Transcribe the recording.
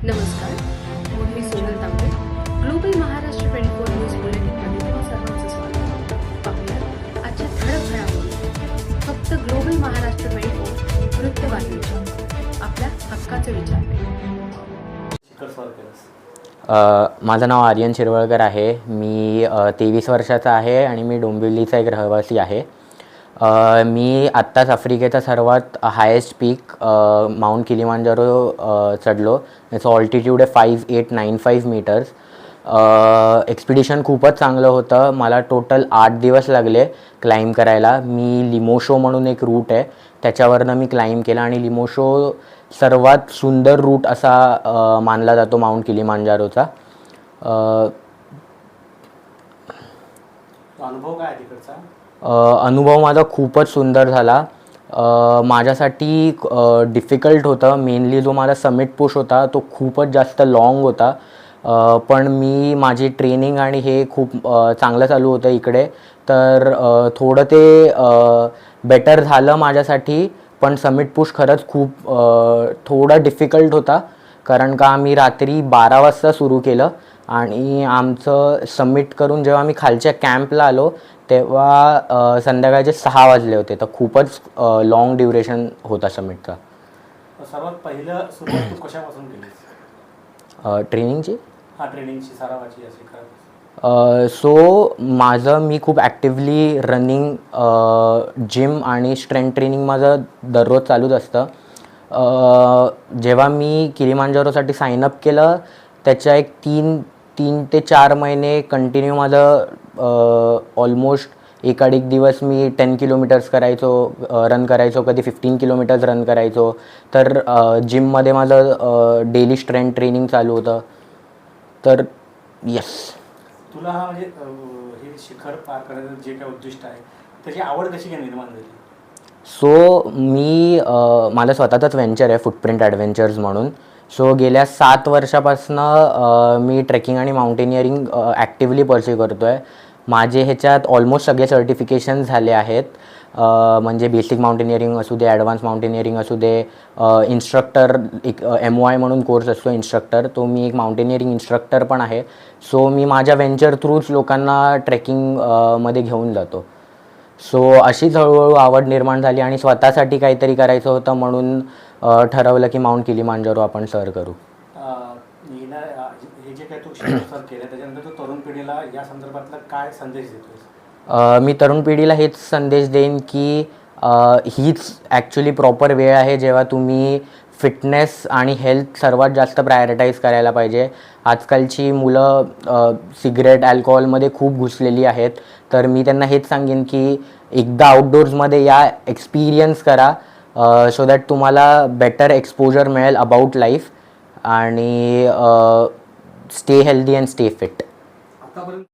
नमस्कार, मी सोनल तांबे. Global Maharashtra 24 news बुलेटिनमध्ये तुम्हा सर्वांचं स्वागत. पाहूया आजच्या ठळक घडामोडी. फक्त ग्लोबल महाराष्ट्र 24 वृत्तवाहिनीच्या आपल्या हक्काचे विचार. माझं नाव आर्यन शिरवळकर आहे. मी 23 वर्षाचा आहे आणि मी डोंबिवलीचा एक रहिवासी आहे. मी आत्ताच आफ्रिकेचा सर्वात हायेस्ट पीक माउंट किलिमांजारो चढलो. याचं ऑल्टिट्यूड आहे 5895 मीटर्स. एक्सपिडिशन खूपच चांगलं होतं. मला टोटल 8 दिवस लागले क्लाइंब करायला. मी लिमोशो म्हणून एक रूट आहे त्याच्यावरनं मी क्लाइंब केला आणि लिमोशो सर्वात सुंदर रूट असा मानला जातो माउंट किलिमांजारोचा. अनुभव काय तिकडचा? अनुभव माझा खूपच सुंदर झाला. माझ्यासाठी डिफिकल्ट होतं. मेनली जो माझा समिट पुश होता तो खूपच जास्त लाँग होता. पण मी माझी ट्रेनिंग आणि हे खूप चांगलं चालू होतं इकडे, तर थोडं ते बेटर झालं माझ्यासाठी. पण समिट पुश खरंच खूप थोडा डिफिकल्ट होता, कारण का आम्ही रात्री 12 वाजता सुरू केलं आणि आमचं समिट करून जेव्हा आम्ही खालच्या कॅम्पला आलो तेव्हा संध्याकाळचे 6 वाजले होते. तर खूपच लाँग ड्युरेशन होता समिटचा. सर्वात पहिलं सुरुवात तू कशापासून केलीस? ट्रेनिंगची ट्रेनिंगची सरावाची अशी काय? मी खूप ॲक्टिवली रनिंग, जिम आणि स्ट्रेंथ ट्रेनिंग माझं दररोज चालूच असतं. जेव्हा मी किलिमांजारोसाठी साईनअप केलं त्याच्या एक 3 ते 4 महिने कंटिन्यू माझं ऑलमोस्ट एकाडिक दिवस मी 10 किलोमीटर्स रन करायचो, कधी 15 किलोमीटर्स रन करायचो. तर जिममध्ये माझं डेली स्ट्रेंथ ट्रेनिंग चालू होतं. तर यस. तुला हा म्हणजे हे शिखर पार करायचं जे काय उद्दिष्ट आहे त्याची आवड कशी काय निर्माण झाली? माझं स्वतःचंच व्हेंचर आहे फुटप्रिंट ॲडव्हेंचर्स म्हणून. गेल्या 7 वर्षापासनं मी ट्रेकिंग आणि माउंटेनिअरिंग ॲक्टिव्हली परस्यू करतो आहे. माझे ह्याच्यात ऑलमोस्ट सगळे सर्टिफिकेशन झाले आहेत. म्हणजे बेसिक माउंटेनिअरिंग असू दे, ॲडव्हान्स माउंटेनिअरिंग असू दे, इन्स्ट्रक्टर एक MOI म्हणून कोर्स असतो इन्स्ट्रक्टर, तो मी एक माउंटेनिअरिंग इन्स्ट्रक्टर पण आहे. मी माझ्या व्हेंचर थ्रूच लोकांना ट्रेकिंग मध्ये घेऊन जातो. अशीच हळूहळू आवड निर्माण झाली आणि स्वतःसाठी काहीतरी करायचं होतं म्हणून ठरवलं की माउंट किलिमांजारो आपण सर करू. हे जे काही तू सर केलं त्याच्यानंतर तू तरुण पिढीला या संदर्भातला काय संदेश देतोस? मी तरुण पिढीला हेच संदेश देईन की हीच ॲक्च्युली प्रॉपर वेळ आहे जेव्हा तुम्ही फिटनेस आणि हेल्थ सर्वात जास्त प्रायोरिटाईज करायला पाहिजे. आजकालची मुलं सिगरेट, अल्कोहोलमध्ये खूप घुसलेली आहेत. तर मी त्यांना हेच सांगेन की एकदा आउटडोर्समध्ये या, एक्सपिरियन्स करा, सो दॅट तुम्हाला बेटर एक्सपोजर मिळेल अबाउट लाईफ आणि stay healthy and stay fit. आतापर्यंत